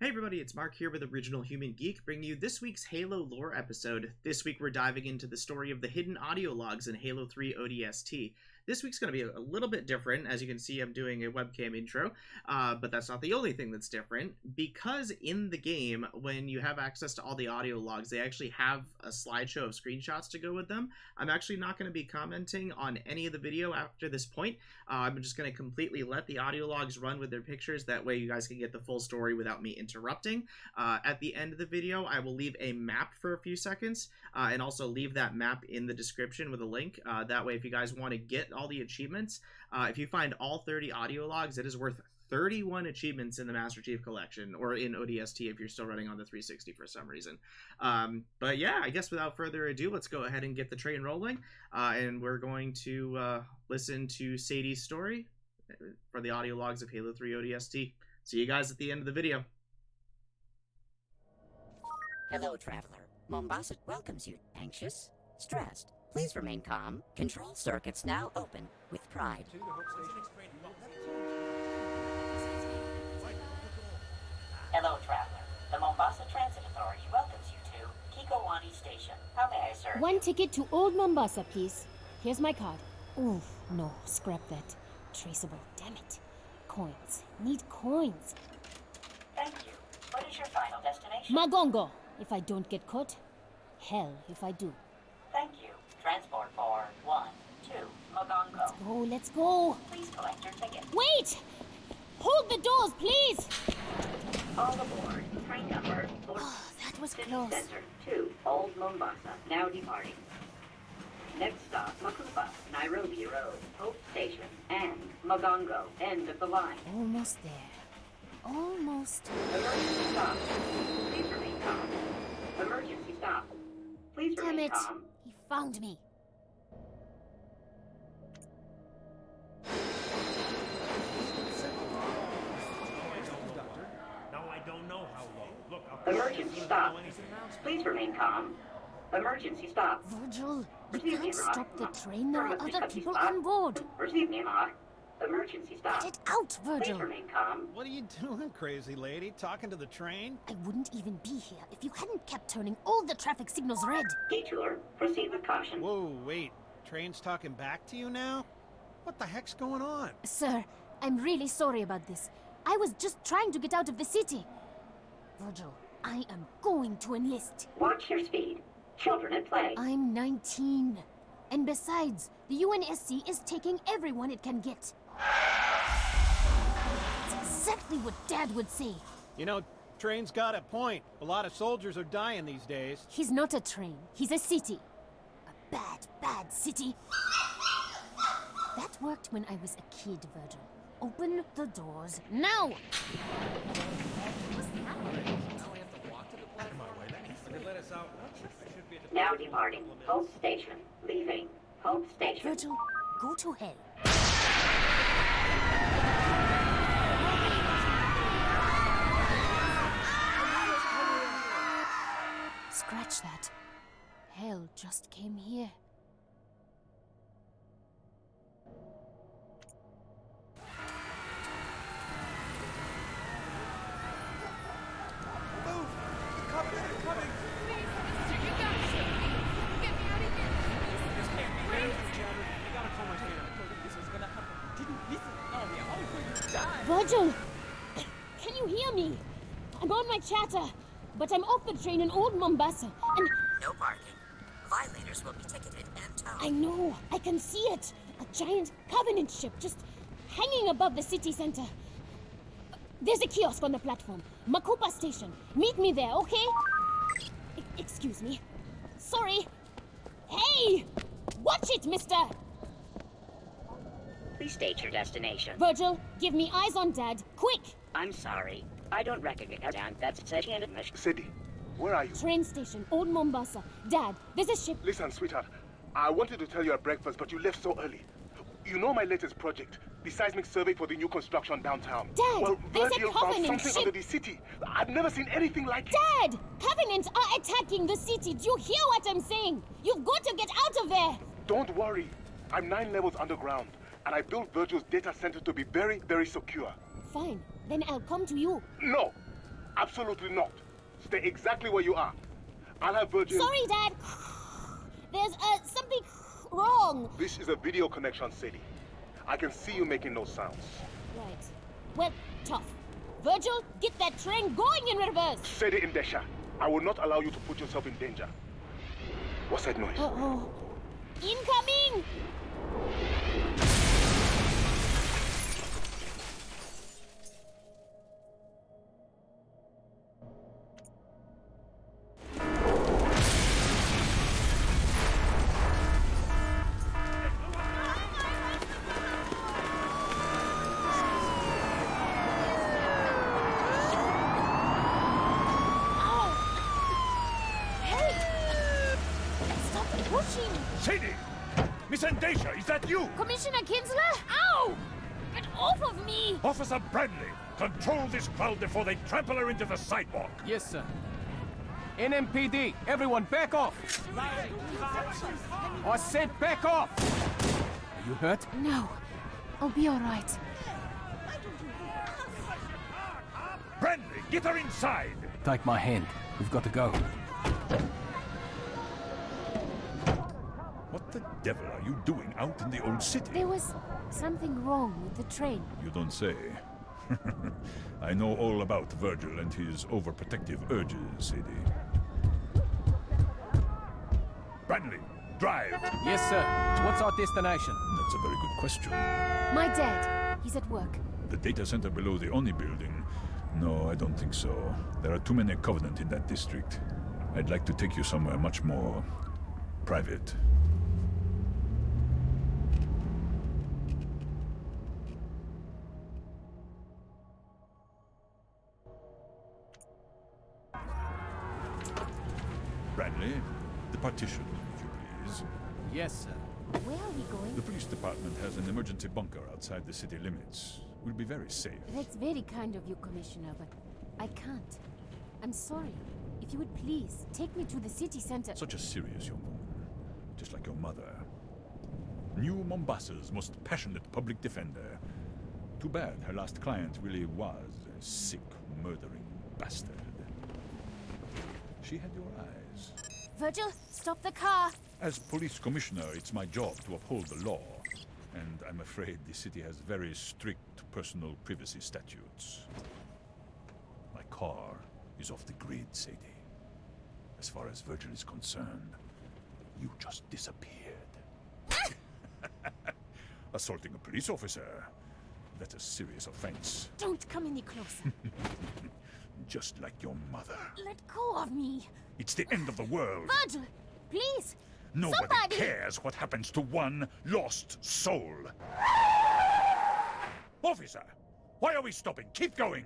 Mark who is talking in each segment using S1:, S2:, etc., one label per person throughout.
S1: Hey everybody, it's Mark here with Original Human Geek, bringing you this week's Halo lore episode. This week we're diving into the story of the hidden audio logs in Halo 3 ODST. This week's going to be a little bit different. As you can see, I'm doing a webcam intro, but that's not the only thing that's different, because in the game, when you have access to all the audio logs, they actually have a slideshow of screenshots to go with them. I'm actually not going to be commenting on any of the video after this point. I'm just going to completely let the audio logs run with their pictures. That way you guys can get the full story without me interrupting. At the end of the video, I will leave a map for a few seconds, and also leave that map in the description with a link. That way, if you guys want to get all the achievements, if you find all 30 audio logs, it is worth 31 achievements in the Master Chief Collection, or in ODST if you're still running on the 360 for some reason. But yeah, I guess without further ado, let's go ahead and get the train rolling, and we're going to listen to Sadie's story for the audio logs of Halo 3 ODST. See you guys at the end of the video.
S2: Hello, traveler. Mombasa welcomes you. Anxious? Stressed? Please remain calm. Control circuits now open with pride. Hello, traveler. The Mombasa Transit Authority welcomes you to Kikowani Station. How may I serve?
S3: One ticket to Old Mombasa, please. Here's my card. Oof, no, scrap that. Traceable, damn it. Coins. Need coins.
S2: Thank you. What is your final destination?
S3: Magongo, if I don't get caught. Hell, if I do.
S2: Thank you. Transport for 1, 2, Mogongo.
S3: Let's go.
S2: Please collect your ticket.
S3: Wait! Hold the doors, please!
S2: All aboard. Train number 4.
S3: Oh, that was
S2: City
S3: close.
S2: Center to Old Mombasa. Now departing. Next stop, Makupa, Nairobi Road, Hope Station, and Mogongo, end of the line.
S3: Almost there. Almost.
S2: Emergency stop. Please remain calm. Emergency stop. Please
S3: Damn
S2: remain
S3: it!
S2: calm.
S3: He found me.
S4: Now I don't know how long. Look,
S2: Emergency stop. Please remain calm. Emergency stop.
S3: Virgil, we
S2: Receive me,
S3: can't stop the
S2: Mark.
S3: train. There are
S2: Emergency
S3: other people
S2: stop.
S3: on board.
S2: Receive me, Mark. Emergency stop.
S3: Get it out,
S2: Please
S3: Virgil.
S2: remain calm.
S5: What are you doing, crazy lady? Talking to the train?
S3: I wouldn't even be here if you hadn't kept turning all the traffic signals red.
S2: Detour. Proceed with caution.
S5: Whoa, wait. Train's talking back to you now? What the heck's going on?
S3: Sir, I'm really sorry about this. I was just trying to get out of the city. Virgil, I am going to enlist.
S2: Watch your speed. Children at play.
S3: I'm 19. And besides, the UNSC is taking everyone it can get. It's exactly what Dad would say.
S5: You know, train's got a point. A lot of soldiers are dying these days.
S3: He's not a train. He's a city. A bad, bad city. That worked when I was a kid, Virgil. Open the doors now!
S2: Now departing. Hope Station. Leaving. Hope Station.
S3: Virgil, go to hell. Scratch that. Hell just came here. Virgil! Can you hear me? I'm on my chatter, but I'm off the train in Old Mombasa, and...
S2: No parking. Violators will be ticketed and towed.
S3: I know, I can see it! A giant Covenant ship just hanging above the city center. There's a kiosk on the platform. Makupa Station. Meet me there, okay? Excuse me. Sorry. Hey! Watch it, mister!
S2: Please state your destination.
S3: Virgil, give me eyes on Dad, quick!
S2: I'm sorry. I don't recognize that. That's second mission.
S6: Sadie, where are you?
S3: Train station, Old Mombasa. Dad, there's a ship.
S6: Listen, sweetheart. I wanted to tell you at breakfast, but you left so early. You know my latest project, the seismic survey for the new construction downtown.
S3: Dad,
S6: well,
S3: there's a
S6: Virgil found
S3: Covenant
S6: something
S3: ship.
S6: under the city. I've never seen anything like it.
S3: Dad! Covenant are attacking the city. Do you hear what I'm saying? You've got to get out of there!
S6: Don't worry. I'm 9 levels underground, and I built Virgil's data center to be very, very secure.
S3: Fine, then I'll come to you.
S6: No! I've Absolutely not. Stay exactly where you are. I'll have Virgil...
S3: Sorry, Dad. There's, something wrong.
S6: This is a video connection, Sadie. I can see you making no sounds.
S3: Right. Well, tough. Virgil, get that train going in reverse.
S6: Sadie Indesha, I will not allow you to put yourself in danger. What's that noise?
S3: Uh-oh. Incoming!
S4: Sadie! Miss Endesha, is that you?
S3: Commissioner Kinsler? Ow! Get off of me!
S4: Officer Bradley, control this crowd before they trample her into the sidewalk.
S7: Yes, sir. NMPD, everyone back off! I said back off! Are you hurt?
S3: No. I'll be all right.
S4: Bradley, get her inside!
S7: Take my hand. We've got to go.
S4: What the devil are you doing out in the old city?
S3: There was something wrong with the train.
S4: You don't say. I know all about Virgil and his overprotective urges, Sadie. Bradley, drive!
S7: Yes, sir. What's our destination?
S4: That's a very good question.
S3: My dad. He's at work.
S4: The data center below the Oni building? No, I don't think so. There are too many Covenant in that district. I'd like to take you somewhere much more private. Bradley, the partition, if you please.
S7: Yes, sir.
S3: Where are we going?
S4: The police department has an emergency bunker outside the city limits. We'll be very safe.
S3: That's very kind of you, Commissioner, but I can't. I'm sorry. If you would please, take me to the city center.
S4: Such a serious young woman. Just like your mother. New Mombasa's most passionate public defender. Too bad her last client really was a sick, murdering bastard. She had your eyes.
S3: Virgil, stop the car.
S4: As police commissioner, it's my job to uphold the law. And I'm afraid the city has very strict personal privacy statutes. My car is off the grid, Sadie. As far as Virgil is concerned, you just disappeared. Assaulting a police officer, that's a serious offense.
S3: Don't come any closer.
S4: Just like your mother.
S3: Let go of me.
S4: It's the end of the world.
S3: Virgil, please.
S4: Nobody
S3: Somebody.
S4: cares what happens to one lost soul. Officer, why are we stopping? Keep going.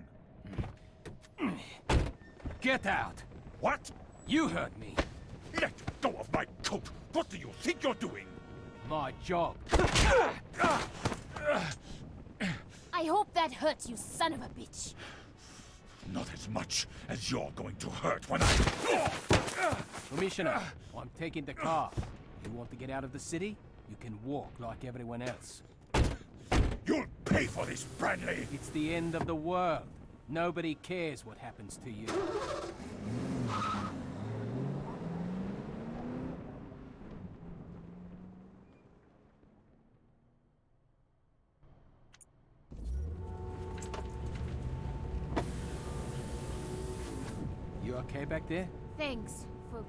S7: Get out!
S4: What?
S7: You heard me.
S4: Let go of my coat. What do you think you're doing?
S7: My job.
S3: I hope that hurts, you son of a bitch.
S4: Not as much as you're going to hurt when I...
S7: Commissioner, I'm taking the car. You want to get out of the city? You can walk like everyone else.
S4: You'll pay for this, Bradley!
S7: It's the end of the world. Nobody cares what happens to you. You okay back there?
S3: Thanks for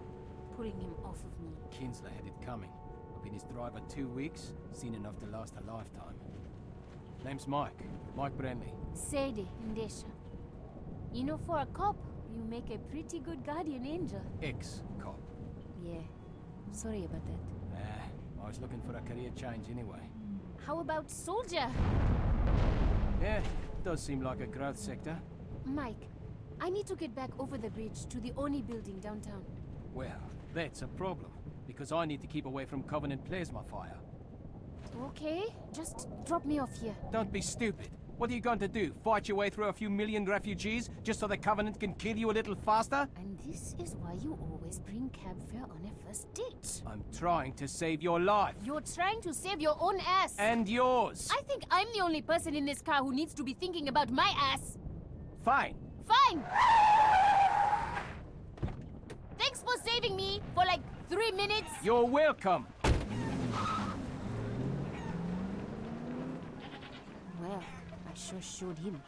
S3: pulling him off of me.
S7: Kinsler had it coming. I've been his driver 2 weeks, seen enough to last a lifetime. Name's Mike. Mike Bradley.
S3: Sadie Indesha. You know, for a cop, you make a pretty good guardian angel.
S7: Ex-cop.
S3: Yeah. Sorry about that.
S7: I was looking for a career change anyway.
S3: How about soldier?
S7: Yeah, does seem like a growth sector.
S3: Mike, I need to get back over the bridge to the Oni building downtown.
S7: Well, that's a problem, because I need to keep away from Covenant plasma fire.
S3: Okay, just drop me off here.
S7: Don't be stupid. What are you going to do? Fight your way through a few million refugees just so the Covenant can kill you a little faster?
S3: And this is why you always bring cab fare on a first date.
S7: I'm trying to save your life.
S3: You're trying to save your own ass.
S7: And yours.
S3: I think I'm the only person in this car who needs to be thinking about my ass.
S7: Fine.
S3: Fine! 3 minutes?
S7: You're welcome.
S3: Well, I sure showed him.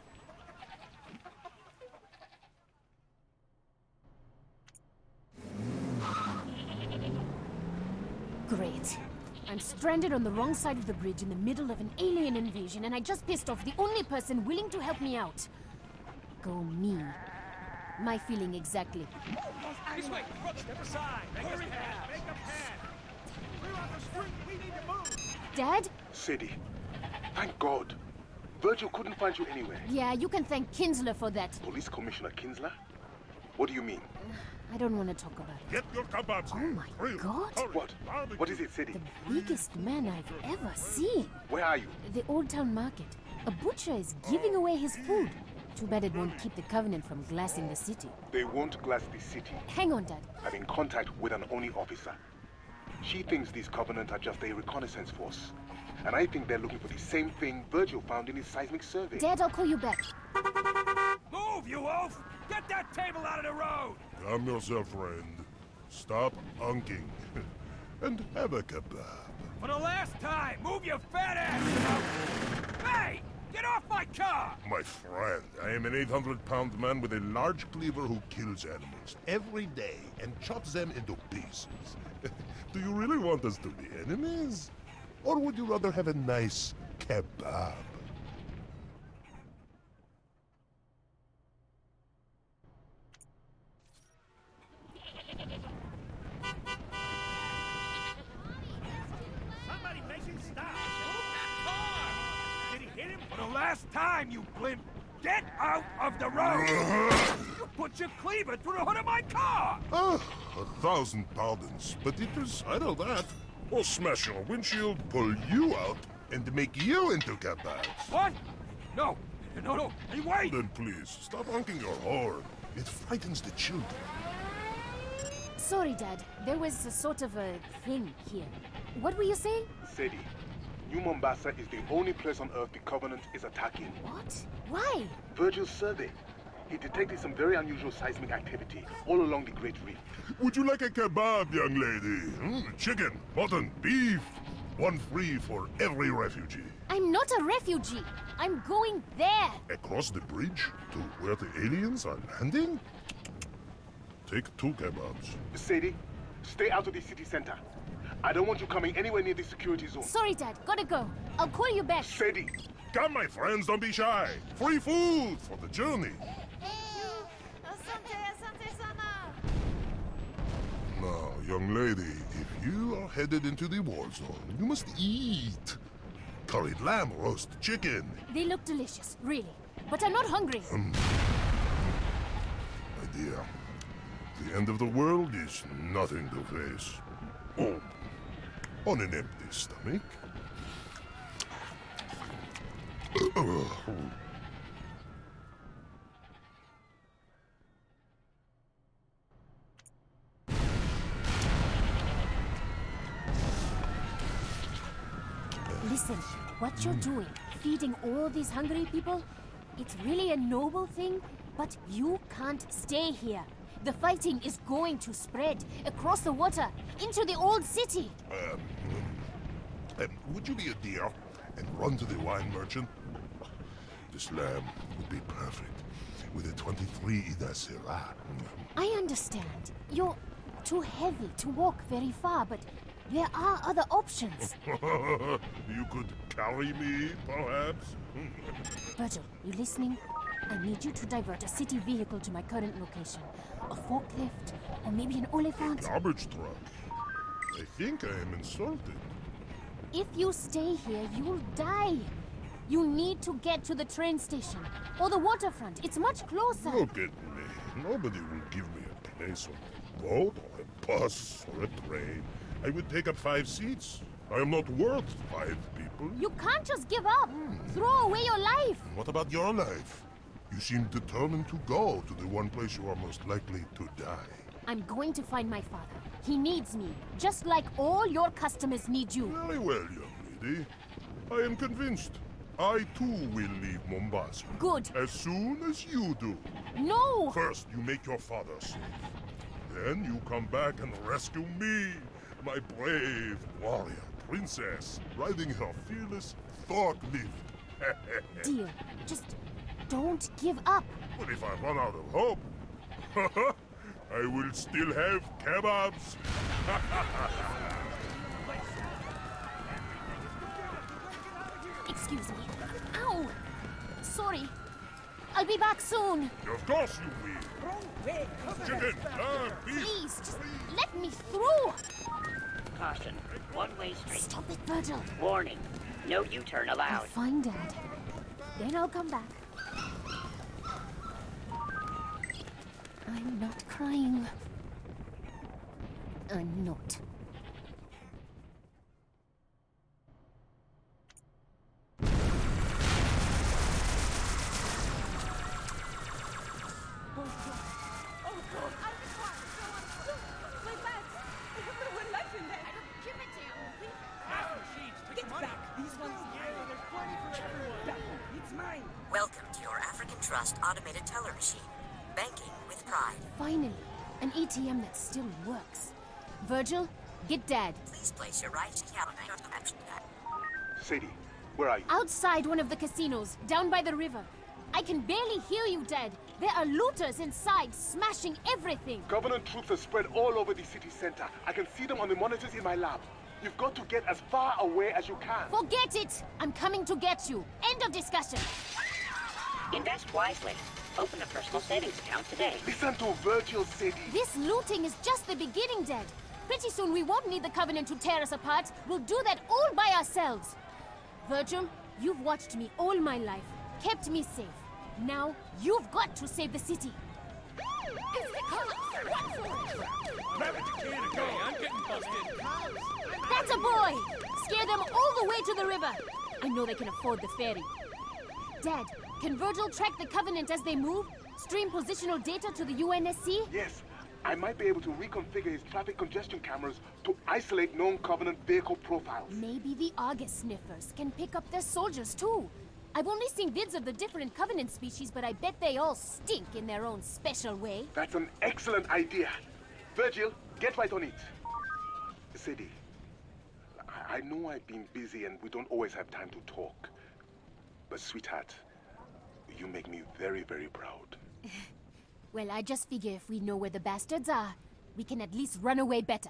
S3: Great. I'm stranded on the wrong side of the bridge in the middle of an alien invasion, and I just pissed off the only person willing to help me out. Go me. My feeling exactly.
S8: This way! Step aside! Make a path! Make a path! Clear out the street! We need to move!
S3: Dad?
S6: Sadie, thank God. Virgil couldn't find you anywhere.
S3: Yeah, you can thank Kinsler for that.
S6: Police Commissioner Kinsler? What do you mean?
S3: I don't want to talk about it.
S4: Get your kebabs.
S3: Oh my God.
S6: What? What is it, Sadie?
S3: The biggest man I've ever seen.
S6: Where are you?
S3: The Old Town Market. A butcher is giving away his food. Too bad it won't keep the Covenant from glassing the city.
S6: They won't glass the city.
S3: Hang on, Dad.
S6: I'm in contact with an ONI officer. She thinks these Covenant are just a reconnaissance force. And I think they're looking for the same thing Virgil found in his seismic survey.
S3: Dad, I'll call you back.
S8: Move, you oaf! Get that table out of the road!
S9: Calm yourself, friend. Stop unking. And have a kebab.
S8: For the last time, move your fat ass! Hey! Get off my car!
S9: My friend, I am an 800-pound man with a large cleaver who kills animals every day and chops them into pieces. Do you really want us to be enemies? Or would you rather have a nice kebab?
S8: Somebody make him stop! Move that car! Did he hit him? For the last time, you blimp! Get out of the road! You put your cleaver through the hood of my car!
S9: Ah, 1,000 pardons, but it will settle that. Or smash your windshield, pull you out, and make you into kebabs.
S8: What? No! No! Hey, wait!
S9: Then please, stop honking your horn. It frightens the children.
S3: Sorry, Dad. There was a sort of a thing here. What were you saying?
S6: Sadie, New Mombasa is the only place on Earth the Covenant is attacking.
S3: What? Why?
S6: Virgil's survey. He detected some very unusual seismic activity all along the Great Reef.
S9: Would you like a kebab, young lady? Chicken, mutton, beef. One free for every refugee.
S3: I'm not a refugee. I'm going there.
S9: Across the bridge to where the aliens are landing? Take 2 kebabs.
S6: Sadie, stay out of the city center. I don't want you coming anywhere near the security zone.
S3: Sorry, Dad. Gotta go. I'll call you back.
S6: Sadie!
S9: Come, my friends, don't be shy. Free food for the journey. Now, young lady, if you are headed into the war zone, you must eat. Curried lamb, roast chicken.
S3: They look delicious, really. But I'm not hungry.
S9: My dear, the end of the world is nothing to face. Oh, on an empty stomach.
S3: Listen, what you're doing, feeding all these hungry people, it's really a noble thing, but you can't stay here. The fighting is going to spread across the water into the old city.
S9: Would you be a dear and run to the wine merchant? This lamb would be perfect with a 23 Ida Syrah.
S3: I understand. You're too heavy to walk very far, but there are other options.
S9: You could carry me, perhaps?
S3: Virgil, you listening? I need you to divert a city vehicle to my current location. A forklift, or maybe an Oliphant.
S9: Garbage truck. I think I am insulted.
S3: If you stay here, you'll die. You need to get to the train station, or the waterfront. It's much closer.
S9: Look at me. Nobody will give me a place on a boat, or a bus, or a train. I would take up 5 seats. I am not worth 5 people.
S3: You can't just give up. Throw away your life.
S9: What about your life? You seem determined to go to the one place you are most likely to die.
S3: I'm going to find my father. He needs me, just like all your customers need you.
S9: Very well, young lady. I am convinced. I too will leave Mombasa.
S3: Good.
S9: As soon as you do.
S3: No!
S9: First, you make your father safe. Then you come back and rescue me, my brave warrior princess, riding her fearless forklift.
S3: Deal. Just don't give up.
S9: But if I run out of hope, I will still have kebabs.
S3: Excuse me. Ow! Sorry. I'll be back soon.
S9: Of course you will. Chicken, beef.
S3: Please, just let me through.
S2: Caution. One-way street.
S3: Stop it, Virgil.
S2: Warning. No U-turn
S3: I'll
S2: allowed.
S3: find Dad. Then I'll come back. I'm not crying. I'm not.
S10: Welcome to your African Trust automated teller machine. Banking with pride.
S3: Finally, an ATM that still works. Virgil, get Dad.
S10: Please place your right calendar.
S6: Sadie, where are you?
S3: Outside one of the casinos, down by the river. I can barely hear you, Dad. There are looters inside, smashing everything.
S6: Government troops are spread all over the city center. I can see them on the monitors in my lab. You've got to get as far away as you can.
S3: Forget it! I'm coming to get you. End of discussion.
S2: Invest wisely. Open a personal savings account today.
S6: Listen to Virgil, Sadie.
S3: This looting is just the beginning, Dad. Pretty soon we won't need the Covenant to tear us apart. We'll do that all by ourselves. Virgil, you've watched me all my life, kept me safe. Now, you've got to save the city. That's a boy! Scare them all the way to the river. I know they can afford the ferry. Dad, can Virgil track the Covenant as they move? Stream positional data to the UNSC?
S6: Yes, I might be able to reconfigure his traffic congestion cameras to isolate known Covenant vehicle profiles.
S3: Maybe the August sniffers can pick up their soldiers too. I've only seen vids of the different Covenant species, but I bet they all stink in their own special way.
S6: That's an excellent idea. Virgil, get right on it. Sadie, I know I've been busy and we don't always have time to talk. But sweetheart, you make me very, very proud.
S3: Well, I just figure if we know where the bastards are, we can at least run away better.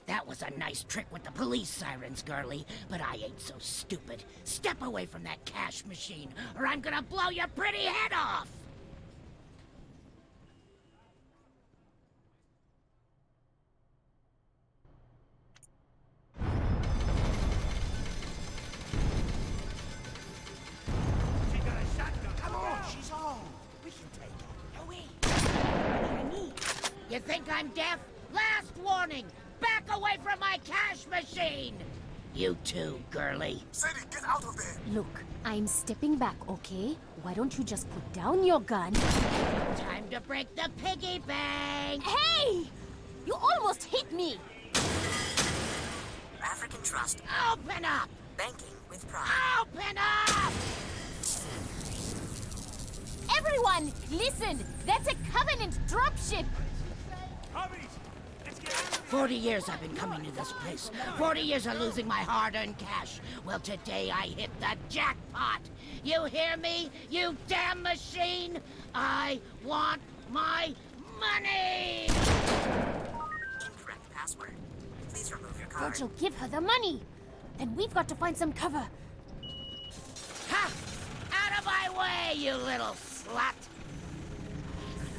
S11: That was a nice trick with the police sirens, girlie, but I ain't so stupid. Step away from that cash machine, or I'm gonna blow your pretty head off!
S8: She got a shotgun. Come on, she's home. We can take her. No way.
S11: You think I'm deaf? Last warning! Back away from my cash machine! You too, girlie.
S6: Sadie, get out of there!
S3: Look, I'm stepping back, okay? Why don't you just put down your gun?
S11: Time to break the piggy bank!
S3: Hey! You almost hit me!
S10: African Trust.
S11: Open up!
S10: Banking with pride.
S11: Open up!
S3: Everyone, listen! That's a Covenant dropship!
S8: Hobbies, let's get out of
S11: 40 years I've been coming to this place. 40 years of losing my hard-earned cash. Well, today I hit the jackpot. You hear me, you damn machine? I want my money!
S10: Incorrect password. Please remove your card.
S3: Virgil, give her the money! And we've got to find some cover.
S11: Ha! Out of my way, you little slut!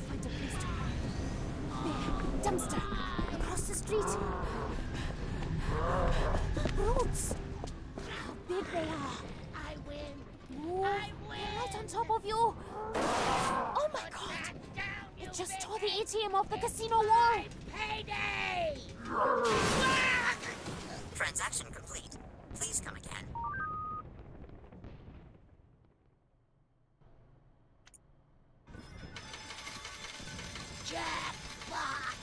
S3: Find a place to There, dumpster. Across the street. Brutes! How big they are.
S11: I win!
S3: Ooh,
S11: I win!
S3: right on top of you. Oh my god! It just tore the ATM off the casino wall.
S11: Payday!
S10: Transaction complete. Please come again.
S11: Jackpot!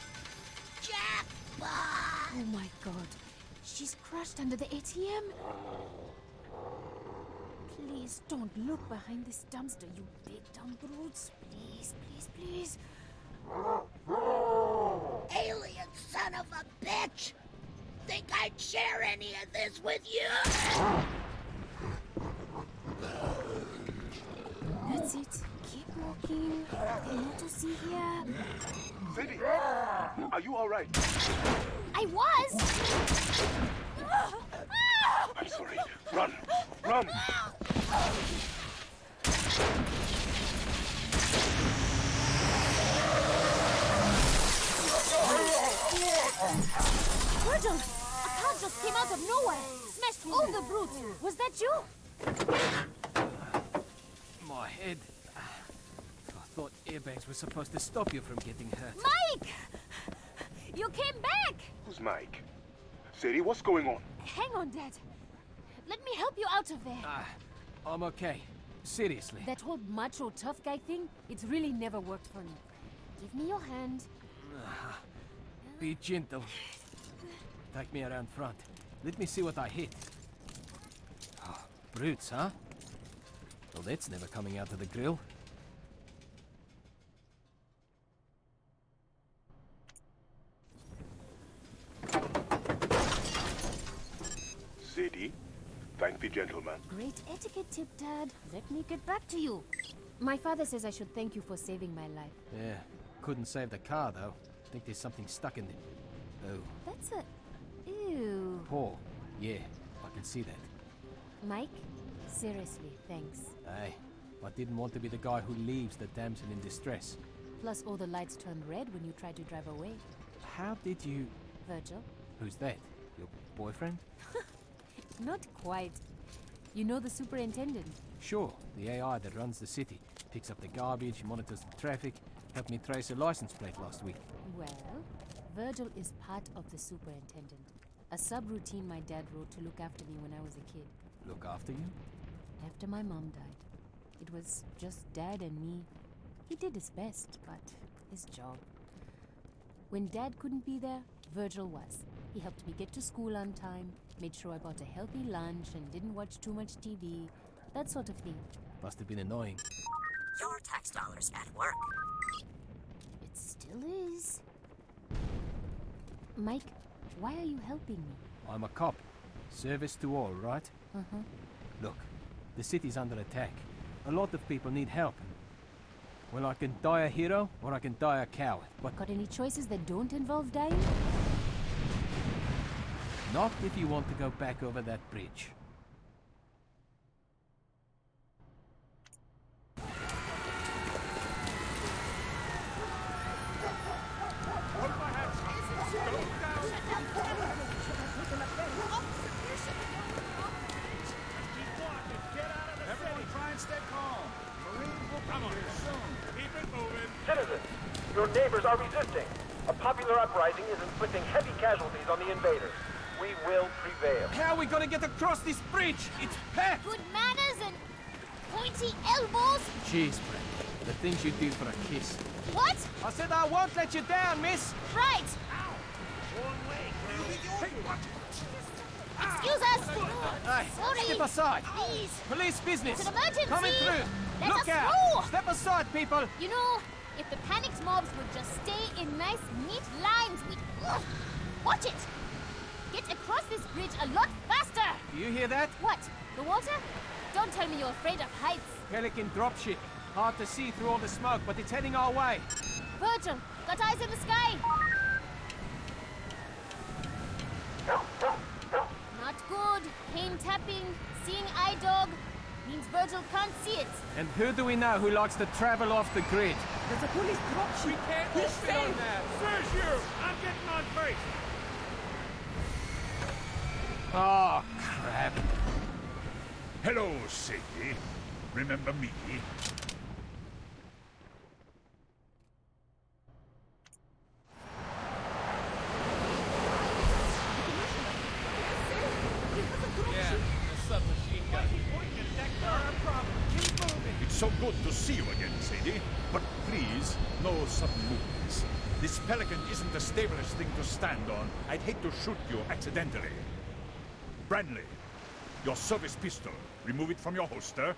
S11: Jackpot!
S3: Oh my god. She's crushed under the ATM. Please don't look behind this dumpster, you big dumb brutes. Please, please, please.
S11: share any of this with you.
S3: That's it. Keep walking. Nothing more to see here.
S6: Sadie, are you all right?
S3: I was!
S6: I'm sorry. Run! Run!
S3: Virgil! A car just came out of nowhere! Smashed all the brutes! Was that you?
S7: My head. I thought airbags were supposed to stop you from getting hurt.
S3: Mike! You came back!
S6: Who's Mike? Sadie, what's going on?
S3: Hang on, Dad. Let me help you out of there.
S7: I'm okay. Seriously.
S3: That whole macho tough guy thing, it's really never worked for me. Give me your hand.
S7: Be gentle. Take me around front. Let me see what I hit. Oh, brutes, huh? Well, that's never coming out of the grill.
S6: Sadie, thank the gentleman.
S3: Great etiquette tip, Dad. Let me get back to you. My father says I should thank you for saving my life.
S7: Yeah, couldn't save the car, though. Think there's something stuck in it. Oh.
S3: That's a... Ew.
S7: Paw. Yeah, I can see that.
S3: Mike, seriously, thanks.
S7: Hey, I didn't want to be the guy who leaves the damsel in distress.
S3: Plus all the lights turned red when you tried to drive away.
S7: How did you...
S3: Virgil?
S7: Who's that? Your boyfriend?
S3: Not quite. You know the superintendent?
S7: Sure, the AI that runs the city. Picks up the garbage, monitors the traffic, helped me trace a license plate last week.
S3: Well, Virgil is part of the superintendent. A subroutine my dad wrote to look after me when I was a kid.
S7: Look after you?
S3: After my mom died. It was just Dad and me. He did his best, but his job. When Dad couldn't be there, Virgil was. He helped me get to school on time, made sure I bought a healthy lunch and didn't watch too much TV, that sort of thing.
S7: Must have been annoying.
S10: Your tax dollars at work.
S3: It still is. Mike, why are you helping me?
S7: I'm a cop. Service to all, right?
S3: Uh-huh.
S7: Look, the city's under attack. A lot of people need help. Well, I can die a hero, or I can die a coward. But
S3: Got any choices that don't involve dying?
S7: not if you want to go back over that bridge.
S8: Everyone try and stay calm. Marines will come here soon. Keep it moving.
S12: Citizens, your neighbors are resisting. A popular uprising is inflicting heavy casualties on the invaders. We will prevail.
S7: How are we gonna get across this bridge? It's packed!
S3: Good manners and pointy elbows?
S7: Jeez, Brett. The things you do for a kiss.
S3: What?
S7: I said I won't let you down, miss!
S3: Right!
S8: Hey, watch it.
S3: Excuse us!
S7: Hey,
S3: Sorry!
S7: step aside!
S3: Please!
S7: Police business!
S3: It's an emergency!
S7: Coming through!
S3: Let
S7: Look
S3: us
S7: out!
S3: through!
S7: Step aside, people!
S3: You know, if the panicked mobs would just stay in nice, neat lines, we'd... Ugh. Watch it! Get across this bridge a lot faster!
S7: Do you hear that?
S3: What? The water? Don't tell me you're afraid of heights.
S7: Pelican dropship. Hard to see through all the smoke, but it's heading our way.
S3: Virgil, got eyes in the sky! Not good. Pain tapping, seeing eye dog. Means Virgil can't see it.
S7: And who do we know who likes to travel off the grid?
S8: There's a police dropship. We can't all fit on that. Says you. I'm getting on base.
S7: Oh, crap.
S4: Hello, Sadie. Remember me?
S8: Yeah, the submachine gun. Keep moving.
S4: It's so good to see you again, Sadie. But please, no sudden movements. This Pelican isn't the stablest thing to stand on. I'd hate to shoot you accidentally. Branley, your service pistol. Remove it from your holster.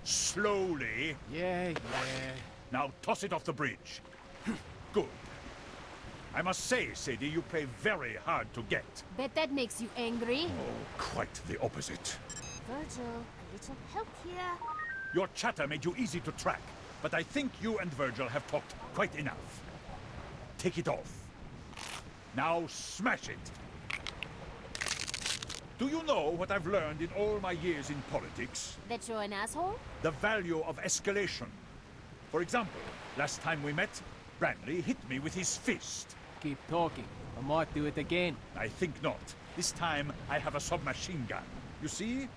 S4: Slowly.
S7: Yeah.
S4: Now toss it off the bridge. Good. I must say, Sadie, you play very hard to get.
S3: Bet that makes you angry.
S4: Oh, quite the opposite.
S3: Virgil, a little help here.
S4: Your chatter made you easy to track, but I think you and Virgil have talked quite enough. Take it off. Now smash it. Do you know what I've learned in all my years in politics?
S3: That you're an asshole?
S4: The value of escalation. For example, last time we met, Branley hit me with his fist.
S7: Keep talking. I might do it again.
S4: I think not. This time I have a submachine gun. You see?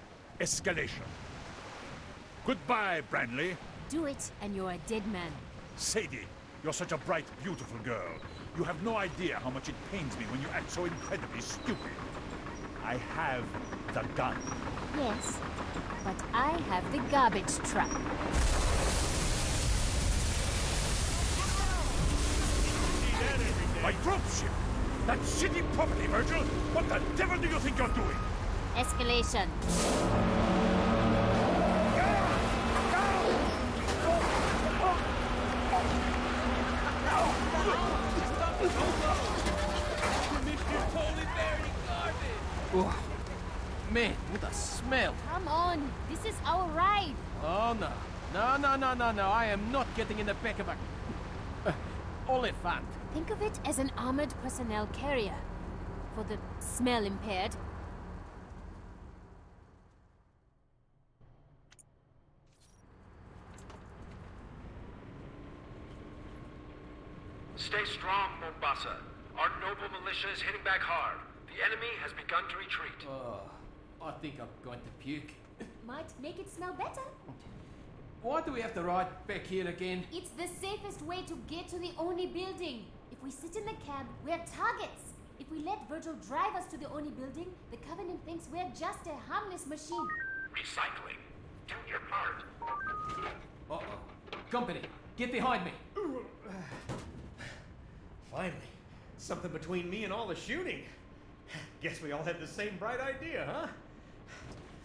S4: Escalation. Goodbye, Branley.
S3: Do it, and you're a dead man.
S4: Sadie, you're such a bright, beautiful girl. You have no idea how much it pains me when you act so incredibly stupid. I have the gun.
S3: Yes, but I have the garbage truck.
S4: My dropship! That shitty property, Virgil! What the devil do you think you're doing?
S3: Escalation.
S7: Oh, man, what a smell.
S3: Come on, this is our ride.
S7: Oh, no. No. I am not getting in the back of a... Oliphant.
S3: Think of it as an armored personnel carrier. For the smell impaired.
S12: Stay strong, Mombasa. Our noble militia is hitting back hard. The enemy has begun to retreat.
S7: Oh, I think I'm going to puke.
S3: Might make it smell better.
S7: Why do we have to ride back here again?
S3: It's the safest way to get to the Oni building. If we sit in the cab, we're targets. If we let Virgil drive us to the Oni building, the Covenant thinks we're just a harmless machine.
S12: Recycling. Do your part.
S7: Uh-oh. Company, get behind me.
S13: Finally. Something between me and all the shooting. Guess we all had the same bright idea, huh?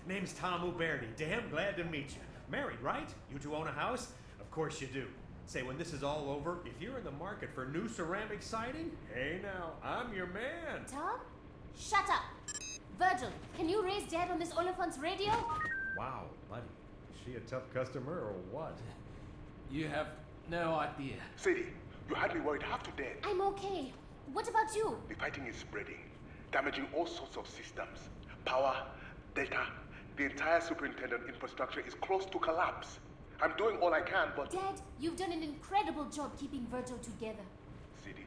S13: Name's Tom Uberti. Damn glad to meet you. Married, right? You two own a house? Of course you do. Say, when this is all over, if you're in the market for new ceramic siding, hey now, I'm your man.
S3: Tom? Shut up! Virgil, can you raise Dad on this Oliphant's radio?
S13: Wow, buddy. Is she a tough customer or what?
S7: You have no idea.
S6: Sadie, you had me worried half to death.
S3: I'm okay. What about you?
S6: The fighting is spreading, damaging all sorts of systems. Power, data, the entire superintendent infrastructure is close to collapse. I'm doing all I can, but...
S3: Dad, you've done an incredible job keeping Virgil together.
S6: Sadie,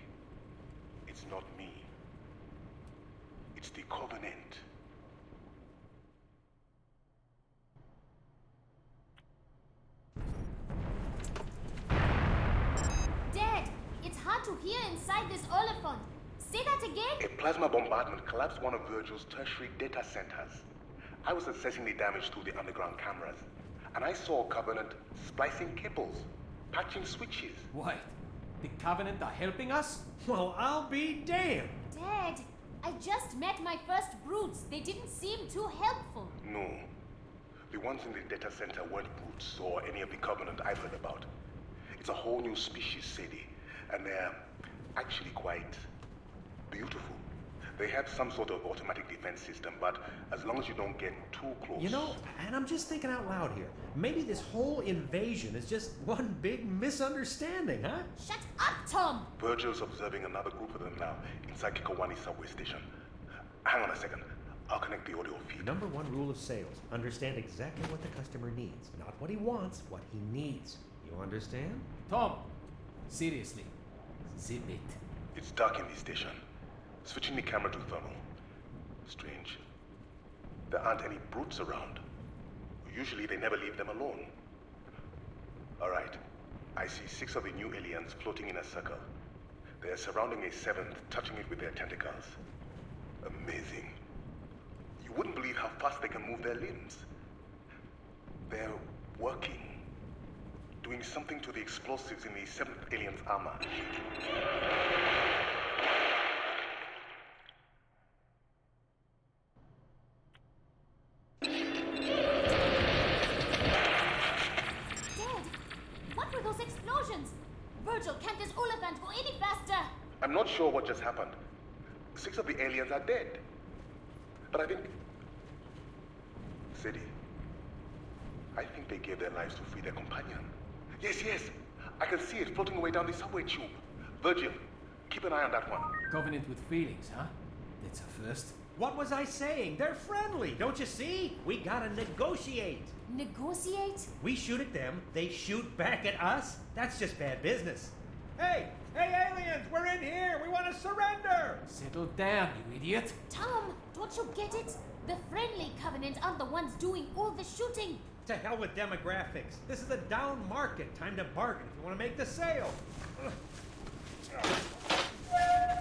S6: it's not me. It's the Covenant.
S3: Dad, it's hard to hear inside this Oliphant. Say that again?
S6: A plasma bombardment collapsed one of Virgil's tertiary data centers. I was assessing the damage through the underground cameras, and I saw Covenant splicing cables, patching switches.
S7: Wait, the Covenant are helping us?
S13: Well, I'll be damned.
S3: Dad, I just met my first brutes. They didn't seem too helpful.
S6: No. The ones in the data center weren't brutes or any of the Covenant I've heard about. It's a whole new species, Sadie, and they're actually quite beautiful. They have some sort of automatic defense system, but as long as you don't get too close...
S13: You know, and I'm just thinking out loud here. Maybe this whole invasion is just one big misunderstanding, huh?
S3: Shut up, Tom!
S6: Virgil's observing another group of them now inside Kikowani subway station. Hang on a second. I'll connect the audio feed.
S13: Number one rule of sales. Understand exactly what the customer needs. Not what he wants, what he needs. You understand?
S7: Tom, seriously, zip it.
S6: It's dark in the station. Switching the camera to thermal. Strange. There aren't any brutes around. Usually they never leave them alone. Alright. I see 6 of the new aliens floating in a circle. They are surrounding a 7th, touching it with their tentacles. Amazing. You wouldn't believe how fast they can move their limbs. They're working. Doing something to the explosives in the 7th alien's armor.
S3: Dad, what were those explosions? Virgil, can't this Oliphant go any faster?
S6: I'm not sure what just happened. 6 of the aliens are dead. But I think... Sadie, I think they gave their lives to free their companion. Yes, yes! I can see it floating away down the subway tube. Virgil, keep an eye on that one.
S7: Covenant with feelings, huh? That's a first.
S13: What was I saying? They're friendly, don't you see? We gotta negotiate.
S3: Negotiate?
S13: We shoot at them, they shoot back at us. That's just bad business. Hey, aliens, we're in here. We want to surrender.
S7: Settle down, you idiot.
S3: Tom, don't you get it? The friendly Covenant aren't the ones doing all the shooting.
S13: To hell with demographics. This is a down market. Time to bargain if you want to make the sale.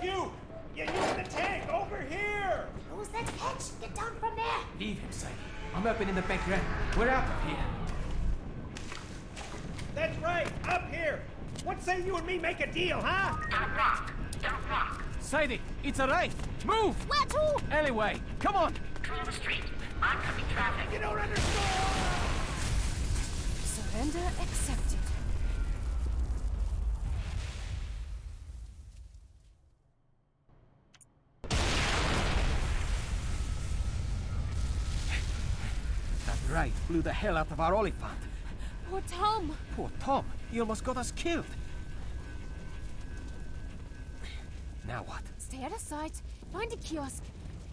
S13: You in the tank, over here!
S3: Close that hatch! Get down from there!
S7: Leave him, Sadie. I'm opening the back ramp. We're out of here.
S13: That's right, up here. What say you and me make a deal, huh?
S10: Don't walk.
S7: Sadie, it's a race. Move!
S3: Where to?
S7: Alleyway, come on!
S10: Clear the street. Oncoming traffic.
S13: You don't understand!
S3: Surrender accepted.
S7: That raid blew the hell out of our Oliphant.
S3: Poor Tom.
S7: Poor Tom. He almost got us killed. Now what?
S3: Stay out of sight. Find a kiosk.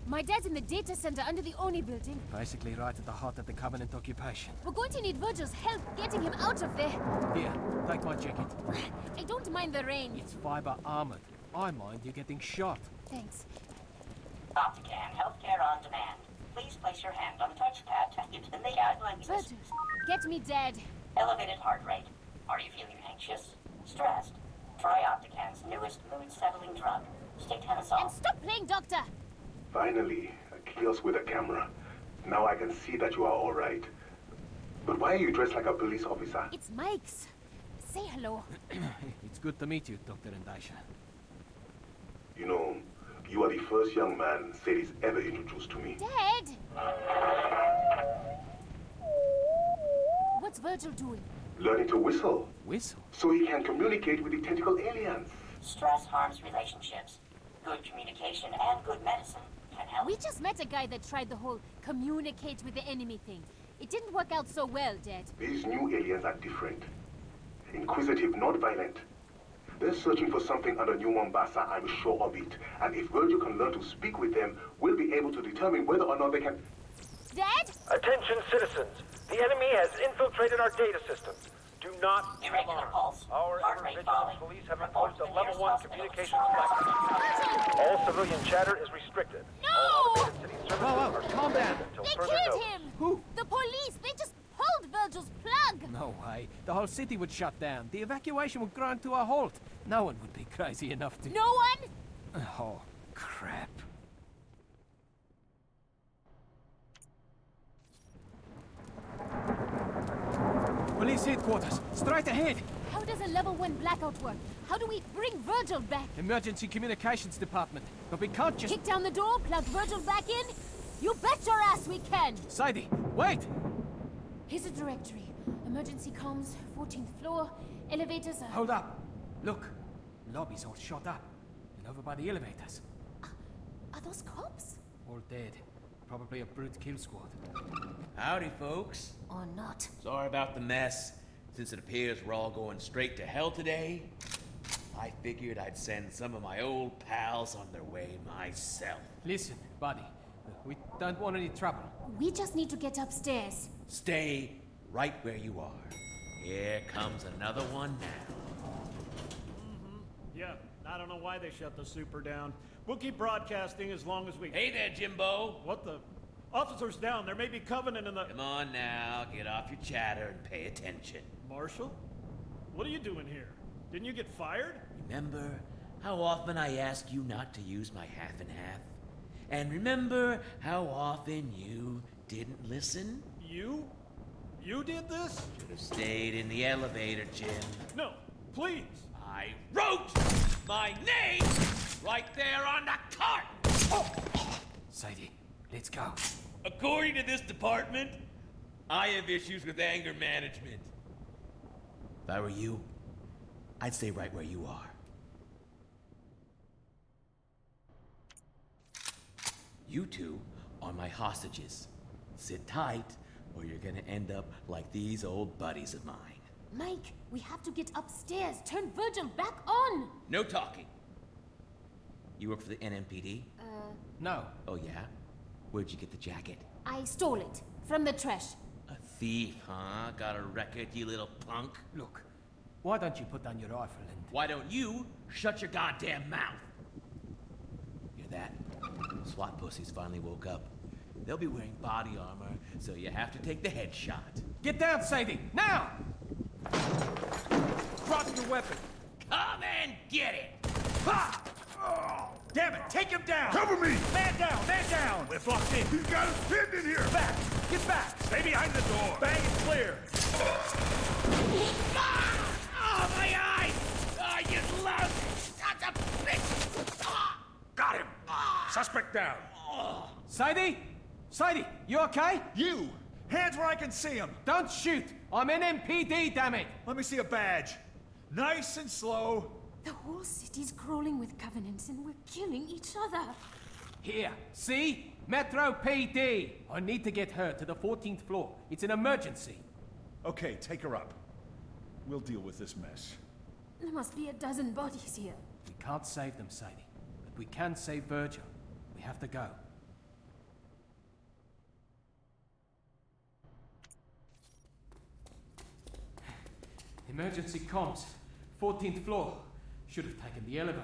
S3: My dad's in the data center under the Oni building.
S7: Basically right at the heart of the Covenant occupation.
S3: We're going to need Virgil's help getting him out of there.
S7: Here, take my jacket.
S3: I don't mind the rain.
S7: It's fiber armored. I mind you getting shot.
S3: Thanks.
S2: Optican, healthcare on demand. Please place your hand on the touchpad to enter the guidelines.
S3: Virgil, get me Dad.
S2: Elevated heart rate. Are you feeling anxious? Stressed? Try Optican's newest mood-settling drug, Stetanazol.
S3: And stop playing doctor!
S6: Finally, a kiosk with a camera. Now I can see that you are all right. But why are you dressed like a police officer?
S3: It's Mike's. Say hello.
S7: It's good to meet you, Dr. Endisha.
S6: You know, you are the first young man Sadie's ever introduced to me.
S3: Dad! What's Virgil doing?
S6: Learning to whistle.
S7: Whistle?
S6: So he can communicate with the tentacle aliens.
S2: Stress harms relationships. Good communication and good medicine can help.
S3: We just met a guy that tried the whole communicate with the enemy thing. It didn't work out so well, Dad.
S6: These new aliens are different. Inquisitive, not violent. They're searching for something under New Mombasa, I'm sure of it. And if Virgil can learn to speak with them, we'll be able to determine whether or not they can...
S3: Dad?
S12: Attention, citizens. The enemy has infiltrated our data systems. Do not
S2: Irregular pulse.
S12: Our
S2: Heart rate
S12: vigilance
S2: falling.
S12: police have
S2: Report
S12: imposed
S2: to
S12: a
S2: the
S12: level
S2: nearest
S12: 1
S2: hospital.
S12: communications blackout. All civilian chatter is restricted.
S3: No!
S12: All automated city services
S7: Whoa,
S12: are
S7: calm down.
S12: suspended until
S3: They
S12: further
S3: killed
S12: notice.
S3: him!
S7: Who?
S3: The police! They just pulled Virgil's plug!
S7: No way. The whole city would shut down. The evacuation would grind to a halt. No one would be crazy enough to...
S3: No one?
S7: Oh, crap. Police headquarters, straight ahead.
S3: How does a level 1 blackout work? How do we bring Virgil back?
S7: Emergency communications department. But we can't just...
S3: Kick down the door, plug Virgil back in? You bet your ass we can!
S7: Sadie, wait!
S3: Here's a directory. Emergency comms, 14th floor, elevators are...
S7: Hold up. Look, lobby's all shot up. And over by the elevators.
S3: Are those cops?
S7: All dead. Probably a brute kill squad.
S14: Howdy, folks.
S3: Or not.
S14: Sorry about the mess. Since it appears we're all going straight to hell today, I figured I'd send some of my old pals on their way myself.
S7: Listen, buddy. We don't want any trouble.
S3: We just need to get upstairs.
S14: Stay right where you are. Here comes another one now.
S13: Yeah, I don't know why they shut the super down. We'll keep broadcasting as long as we...
S14: Hey there, Jimbo.
S13: What the... Officers down, there may be Covenant in the...
S14: Come on now, get off your chatter and pay attention.
S13: Marshal? What are you doing here? Didn't you get fired?
S14: Remember how often I ask you not to use my half and half? And remember how often you didn't listen?
S13: You? You did this?
S14: Should have stayed in the elevator, Jim.
S13: No, please.
S14: I wrote my name right there on the cart!
S7: Sadie, let's go.
S14: According to this department, I have issues with anger management. If I were you, I'd stay right where you are. You two are my hostages. Sit tight, or you're gonna end up like these old buddies of mine.
S3: Mike, we have to get upstairs. Turn Virgil back on.
S14: No talking. You work for the NMPD?
S7: No.
S14: Oh yeah? Where'd you get the jacket?
S3: I stole it from the trash.
S14: A thief, huh? Got a record, you little punk?
S7: Look, why don't you put down your rifle and...
S14: Why don't you shut your goddamn mouth? Hear that? SWAT pussies finally woke up. They'll be wearing body armor, so you have to take the headshot.
S7: Get down, Sadie! Now! Drop your weapon.
S14: Come and get it!
S8: Ha! Oh, damn it, take him down!
S9: Cover me!
S8: Man down, man down!
S9: We're blocked in. He's got us pinned in here.
S8: Back! Get back!
S9: Stay behind the door.
S8: Bang it clear!
S14: Oh, my eyes! Oh, you lousy sons of bitch!
S8: Got him! Suspect down!
S7: Sadie? Sadie, you okay?
S8: You! Hands where I can see him!
S7: Don't shoot! I'm NMPD, damn it!
S8: Let me see a badge. Nice and slow.
S3: The whole city's crawling with covenants and we're killing each other.
S7: Here, see? Metro PD! I need to get her to the 14th floor. It's an emergency.
S8: Okay, take her up. We'll deal with this mess.
S3: There must be a dozen bodies here.
S7: We can't save them, Sadie. But we can save Virgil. We have to go. Emergency comms. 14th floor. Should have taken the elevator.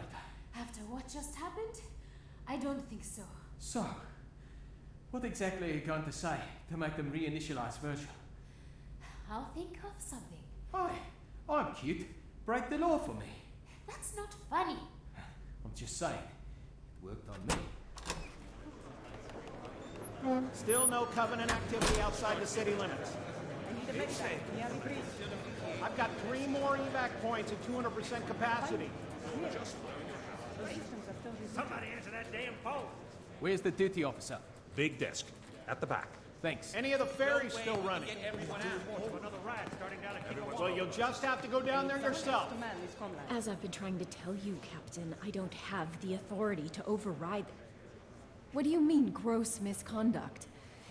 S3: After what just happened? I don't think so.
S7: So, what exactly are you going to say to make them reinitialize Virgil?
S3: I'll think of something.
S7: Hi, I'm cute. Break the law for me.
S3: That's not funny.
S7: I'm just saying. It worked on me.
S5: Still no Covenant activity outside the city limits. I've got 3 more evac points at 200% capacity.
S13: Somebody answer that damn phone.
S7: Where's the duty officer?
S8: Big desk. At the back.
S7: Thanks.
S5: Any of the ferries still running?
S13: Get everyone out to another ride starting down at King of
S5: Well, you'll just have to go down there yourself.
S15: As I've been trying to tell you, Captain, I don't have the authority to override. What do you mean, gross misconduct?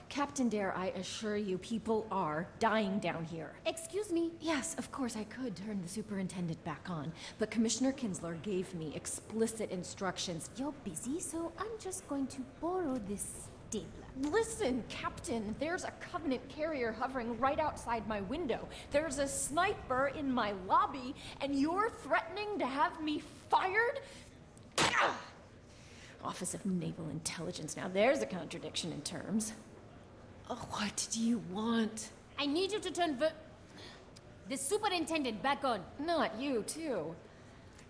S15: Captain Dare, I assure you, people are dying down here.
S3: Excuse me?
S15: Yes, of course I could turn the superintendent back on, but Commissioner Kinsler gave me explicit instructions.
S3: You're busy, so I'm just going to borrow this stapler.
S15: Listen, Captain, there's a Covenant carrier hovering right outside my window. There's a sniper in my lobby, and you're threatening to have me fired? Ah! Office of Naval Intelligence. Now there's a contradiction in terms. Oh, what do you want?
S3: I need you to turn the superintendent back on.
S15: Not you, too.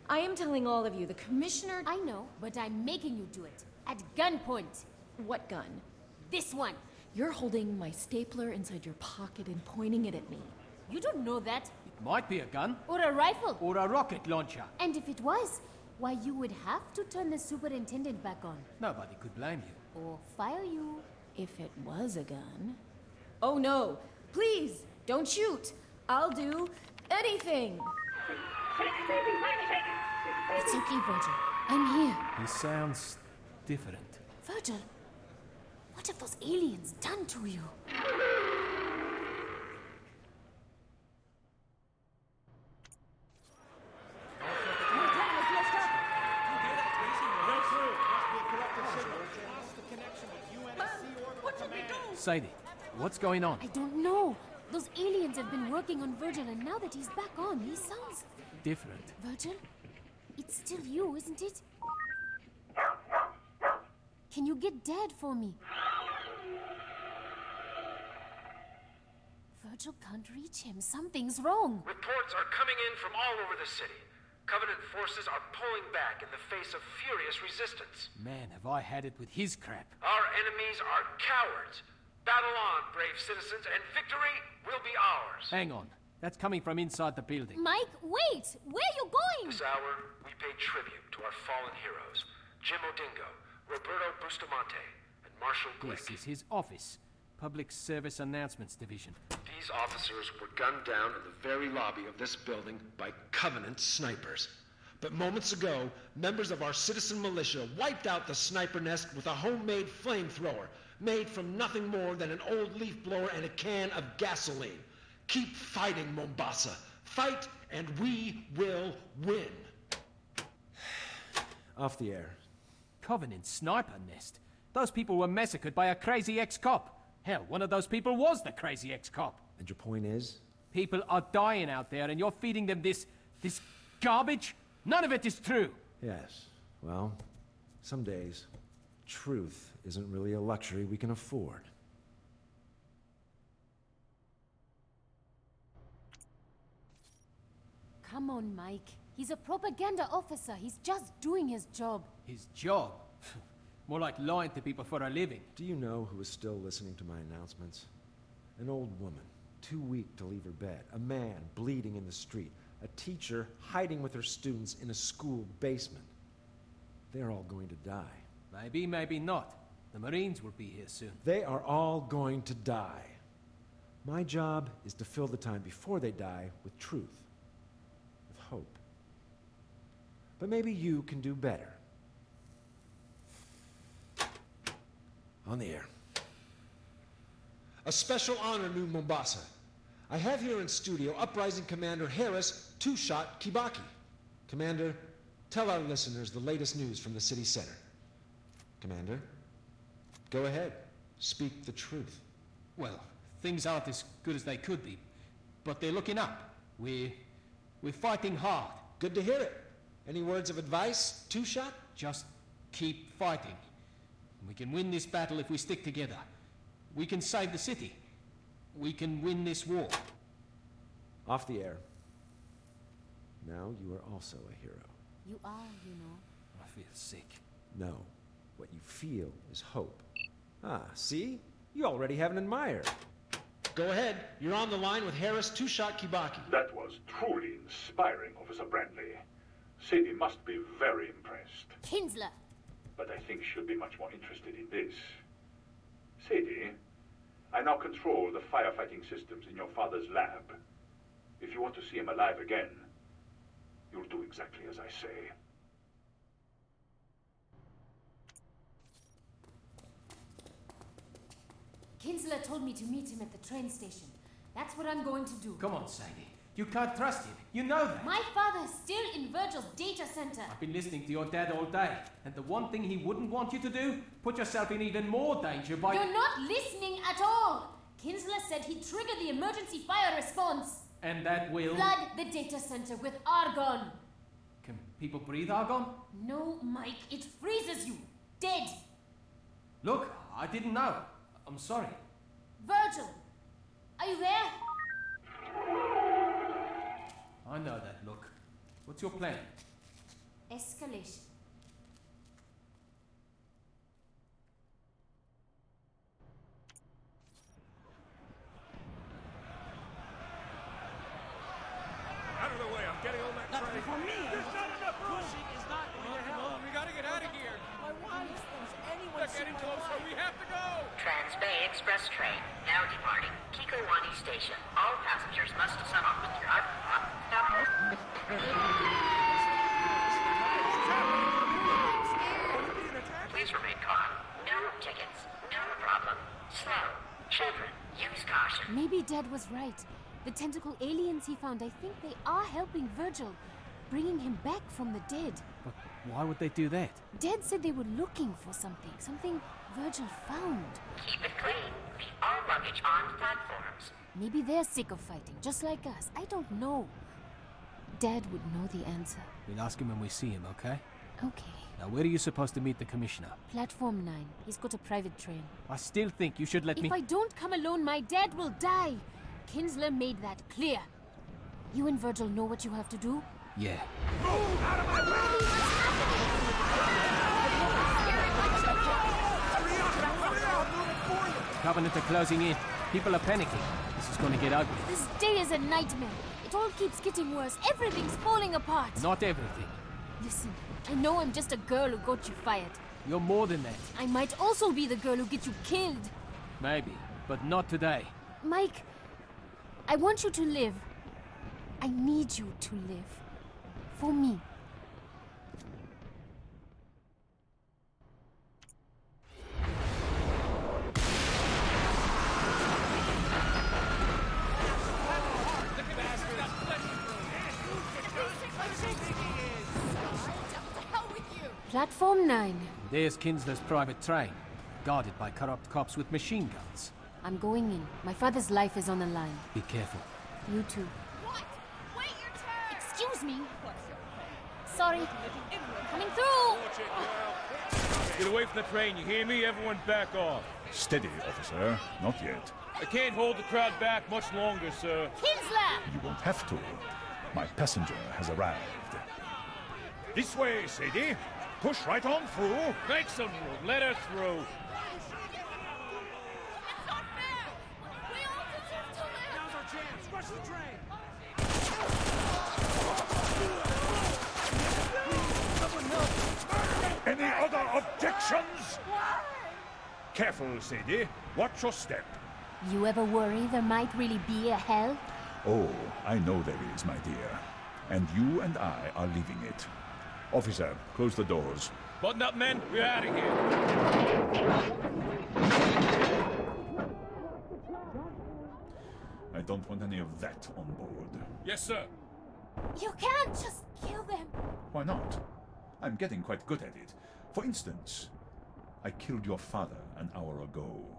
S15: I am telling all of you, the commissioner...
S3: I know, but I'm making you do it. At gunpoint.
S15: What gun?
S3: This one.
S15: You're holding my stapler inside your pocket and pointing it at me.
S3: You don't know that.
S7: It might be a gun.
S3: Or a rifle.
S7: Or a rocket launcher.
S3: And if it was, why you would have to turn the superintendent back on.
S7: Nobody could blame you.
S3: Or fire you.
S15: If it was a gun... Oh no! Please, don't shoot! I'll do anything!
S3: It's okay, Virgil. I'm here.
S7: He sounds different.
S3: Virgil, what have those aliens done to you?
S7: Sadie, what's going on?
S3: I don't know. Those aliens have been working on Virgil, and now that he's back on, he sounds...
S7: Different.
S3: Virgil? It's still you, isn't it? Can you get Dad for me? Virgil can't reach him. Something's wrong.
S12: Reports are coming in from all over the city. Covenant forces are pulling back in the face of furious resistance.
S7: Man, have I had it with his crap.
S12: Our enemies are cowards. Battle on, brave citizens, and victory will be ours.
S7: Hang on. That's coming from inside the building.
S3: Mike, wait! Where are you going?
S12: This hour, we pay tribute to our fallen heroes. Jim Odingo, Roberto Bustamante, and Marshall Glick.
S7: This is his office. Public Service Announcements Division.
S12: These officers were gunned down in the very lobby of this building by Covenant snipers.
S16: But moments ago, members of our citizen militia wiped out the sniper nest with a homemade flamethrower, made from nothing more than an old leaf blower and a can of gasoline. Keep fighting, Mombasa. Fight, and we will win.
S7: Off the air. Covenant sniper nest? Those people were massacred by a crazy ex-cop. Hell, one of those people was the crazy ex-cop.
S16: And your point is?
S7: People are dying out there, and you're feeding them this garbage? None of it is true.
S16: Yes. Well, some days, truth isn't really a luxury we can afford.
S3: Come on, Mike. He's a propaganda officer. He's just doing his job.
S7: His job? More like lying to people for a living.
S16: Do you know who is still listening to my announcements? An old woman, too weak to leave her bed. A man bleeding in the street. A teacher hiding with her students in a school basement. They're all going to die.
S7: Maybe, maybe not. The Marines will be here soon.
S16: They are all going to die. My job is to fill the time before they die with truth. With hope. But maybe you can do better. On the air. A special honor, New Mombasa. I have here in studio Uprising Commander Harris Two-Shot Kibaki. Commander, tell our listeners the latest news from the city center. Commander, go ahead. Speak the truth.
S7: Well, things aren't as good as they could be, but they're looking up. We're fighting hard.
S16: Good to hear it. Any words of advice, Two-Shot?
S7: Just keep fighting. We can win this battle if we stick together. We can save the city. We can win this war.
S16: Off the air. Now you are also a hero.
S3: You are, you know.
S7: I feel sick.
S16: No. What you feel is hope. Ah, see? You already have an admirer. Go ahead. You're on the line with Harris Two-Shot Kibaki.
S17: That was truly inspiring, Officer Brandley. Sadie must be very impressed.
S3: Kinsler!
S17: But I think she'll be much more interested in this. Sadie, I now control the firefighting systems in your father's lab. If you want to see him alive again, you'll do exactly as I say.
S3: Kinsler told me to meet him at the train station. That's what I'm going to do.
S7: Come on, Sadie. You can't trust him. You know that.
S3: My father is still in Virgil's data center.
S7: I've been listening to your dad all day, and the one thing he wouldn't want you to do, put yourself in even more danger by...
S3: You're not listening at all! Kinsler said he'd trigger the emergency fire response.
S7: And that will...
S3: Flood the data center with argon.
S7: Can people breathe argon?
S3: No, Mike, it freezes you. Dead.
S7: Look, I didn't know. I'm sorry.
S3: Virgil, are you there?
S7: I know that look. What's your plan?
S3: Escalation.
S8: Out of the way, I'm getting on that
S11: Not
S8: train.
S11: for me.
S8: There's not enough room.
S11: Pushing is not going to help.
S8: We gotta get out of here.
S11: My wife thinks anyone
S8: They're getting closer. We have to go.
S10: Trans-Bay Express train, now departing Kikowani Station. All passengers must sign off with your Please remain calm. No tickets. No problem. Slow. Children, use caution.
S3: Maybe Dad was right. The tentacle aliens he found, I think they are helping Virgil, bringing him back from the dead.
S7: But why would they do that?
S3: Dad said they were looking for something Virgil found.
S10: Keep it clean. Leave all luggage on platforms.
S3: Maybe they're sick of fighting, just like us. I don't know. Dad would know the answer.
S7: We'll ask him when we see him, okay?
S3: Okay.
S7: Now, where are you supposed to meet the commissioner?
S3: Platform 9. He's got a private train.
S7: I still think you should let me...
S3: If I don't come alone, my dad will die. Kinsler made that clear. You and Virgil know what you have to do?
S7: Yeah.
S8: Move out of my way! Hurry up! I'll move it for you!
S7: Covenant are closing in. People are panicking. This is going to get ugly.
S3: This day is a nightmare. It all keeps getting worse. Everything's falling apart.
S7: Not everything.
S3: Listen, I know I'm just a girl who got you fired.
S7: You're more than that.
S3: I might also be the girl who gets you killed.
S7: Maybe, but not today.
S3: Mike, I want you to live. I need you to live. For me. Platform 9.
S7: There's Kinsla's private train, guarded by corrupt cops with machine guns.
S3: I'm going in. My father's life is on the line.
S7: Be careful.
S3: You too.
S15: What? Wait your turn!
S3: Excuse me. Sorry. Coming through!
S8: Get away from the train, you hear me? Everyone back off.
S4: Steady, officer. Not yet.
S8: I can't hold the crowd back much longer, sir.
S3: Kinsler!
S4: You won't have to. My passenger has arrived.
S8: This way, Sadie. Push right on through. Make some room. Let her through.
S15: It's not fair! We all deserve to live!
S5: Now's our chance. Rush the train.
S8: Any other objections? Careful, Sadie. Watch your step.
S3: You ever worry there might really be a hell?
S4: Oh, I know there is, my dear. And you and I are leaving it. Officer, close the doors.
S8: Button up, men. We're out of here.
S4: I don't want any of that on board.
S8: Yes, sir.
S3: You can't just kill them.
S4: Why not? I'm getting quite good at it. For instance, I killed your father an hour ago.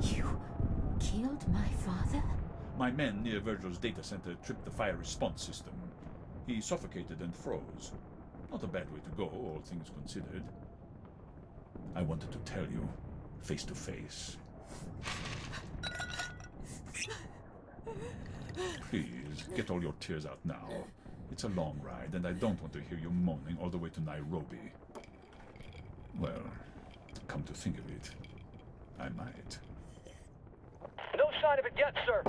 S3: You killed my father?
S4: My men near Virgil's data center tripped the fire response system. He suffocated and froze. Not a bad way to go, all things considered. I wanted to tell you, face to face. Please, get all your tears out now. It's a long ride, and I don't want to hear you moaning all the way to Nairobi. Well, come to think of it, I might.
S12: No sign of it yet, sir.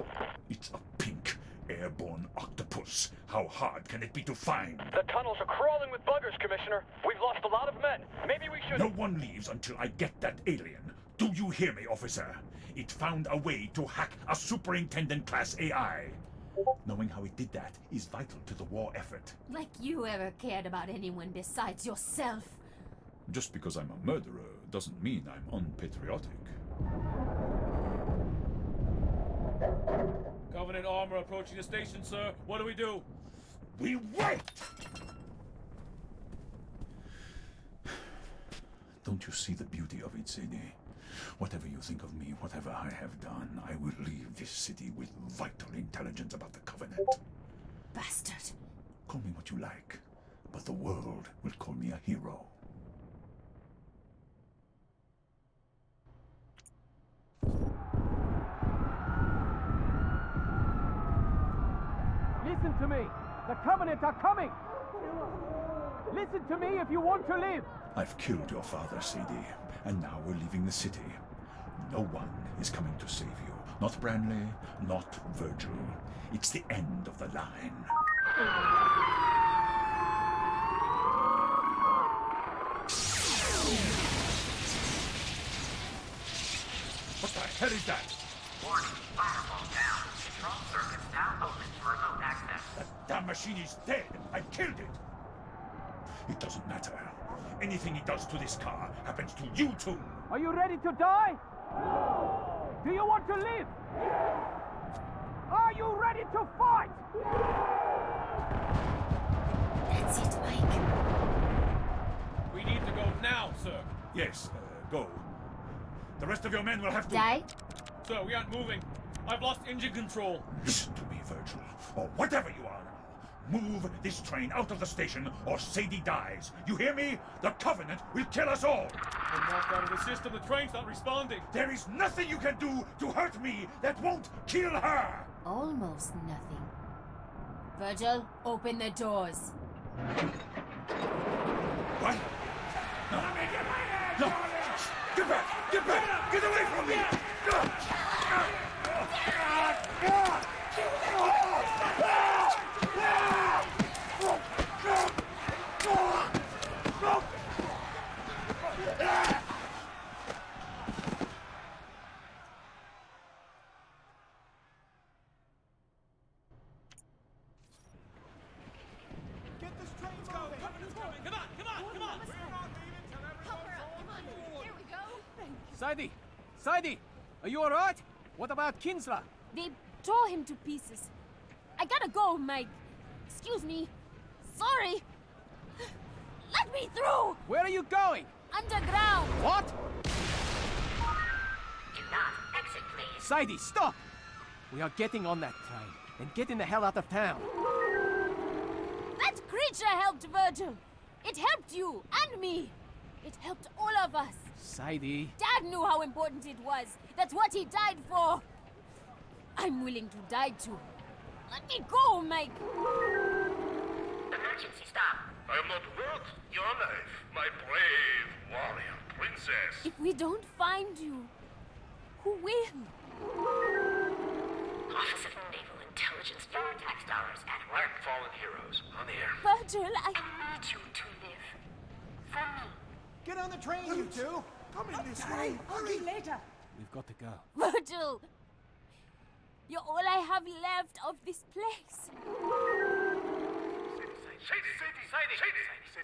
S4: It's a pink, airborne octopus. How hard can it be to find?
S12: The tunnels are crawling with buggers, Commissioner. We've lost a lot of men. Maybe we should...
S4: No one leaves until I get that alien. Do you hear me, officer? It found a way to hack a superintendent-class AI. Knowing how it did that is vital to the war effort.
S3: Like you ever cared about anyone besides yourself.
S4: Just because I'm a murderer doesn't mean I'm unpatriotic.
S8: Covenant armor approaching the station, sir. What do we do?
S4: We wait! Don't you see the beauty of it, Sadie? Whatever you think of me, whatever I have done, I will leave this city with vital intelligence about the Covenant.
S3: Bastard.
S4: Call me what you like, but the world will call me a hero.
S5: Listen to me. The Covenant are coming. Listen to me if you want to live.
S4: I've killed your father, Sadie, and now we're leaving the city. No one is coming to save you. Not Branley, not Virgil. It's the end of the line. What the hell is that?
S10: Warning, firewall down. Control circuits now open for remote access.
S4: That damn machine is dead. I killed it. It doesn't matter. Anything he does to this car happens to you too.
S5: Are you ready to die? Do you want to live? Are you ready to fight?
S3: That's it, Mike.
S8: We need to go now, sir.
S4: Yes, go. The rest of your men will have to...
S3: Die?
S8: Sir, we aren't moving. I've lost engine control.
S4: Listen to me, Virgil, or whatever you are now. Move this train out of the station, or Sadie dies. You hear me? The Covenant will kill us all.
S8: I'm knocked out of the system. The train's not responding.
S4: There is nothing you can do to hurt me that won't kill her.
S3: Almost nothing. Virgil, open the doors.
S4: What? No. No. Get back! Get back! Get away from me!
S5: Get this train going.
S8: Come on!
S15: Help her out. Come on. Here we go.
S7: Sadie! Sadie! Are you alright? What about Kinsler?
S3: They tore him to pieces. I gotta go, Mike. Excuse me. Sorry. Let me through!
S7: Where are you going?
S3: Underground!
S7: What?
S10: Do not exit, please.
S7: Sadie, stop! We are getting on that train and getting the hell out of town.
S3: That creature helped Virgil. It helped you and me. It helped all of us.
S7: Sadie.
S3: Dad knew how important it was. That's what he died for. I'm willing to die too. Let me go, Mike.
S10: Emergency stop.
S9: I am not worth your life, my brave warrior princess.
S3: If we don't find you, who will?
S10: Office of Naval Intelligence, your tax dollars at work.
S9: Fallen heroes on the air.
S3: Virgil,
S10: I need you to live. For me.
S5: Get on the train, you two!
S8: Coming this way.
S5: Hurry! Later!
S7: We've got to go.
S3: Virgil! You're all I have left of this place.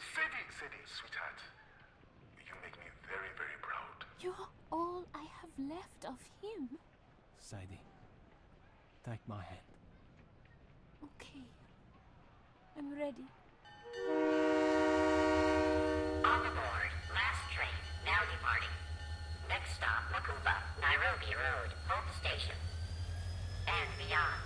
S6: Sadie, sweetheart. You make me very, very proud.
S3: You're all I have left of him.
S7: Sadie, take my hand.
S3: Okay. I'm ready.
S10: On the board. Last train. Now departing. Next stop, Makuba, Nairobi Road, Hope Station. And beyond.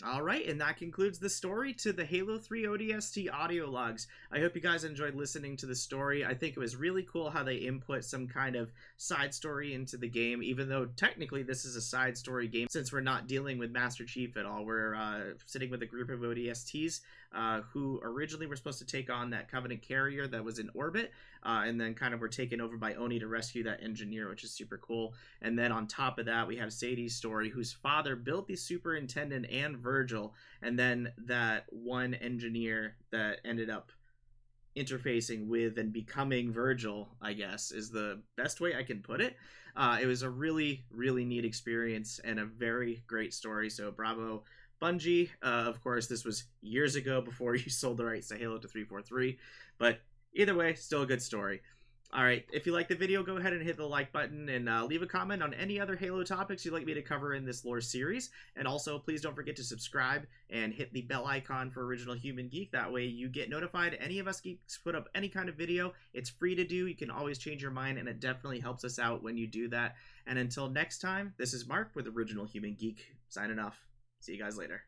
S1: All right, and that concludes the story to the Halo 3 ODST audio logs. I hope you guys enjoyed listening to the story. I think it was really cool how they input some kind of side story into the game, even though technically this is a side story game since we're not dealing with Master Chief at all. We're sitting with a group of ODSTs who originally were supposed to take on that Covenant carrier that was in orbit, and then kind of were taken over by Oni to rescue that engineer, which is super cool. And then on top of that, we have Sadie's story, whose father built the superintendent and Virgil, and then that one engineer that ended up interfacing with and becoming Virgil, I guess, is the best way I can put it. It was a really, really neat experience and a very great story, so bravo Bungie. Of course, this was years ago before you sold the rights to Halo to 343, but either way, still a good story. Alright, if you like the video, go ahead and hit the like button and leave a comment on any other Halo topics you'd like me to cover in this lore series. And also, please don't forget to subscribe and hit the bell icon for Original Human Geek. That way you get notified any of us geeks put up any kind of video. It's free to do. You can always change your mind, and it definitely helps us out when you do that. And until next time, this is Mark with Original Human Geek, signing off. See you guys later.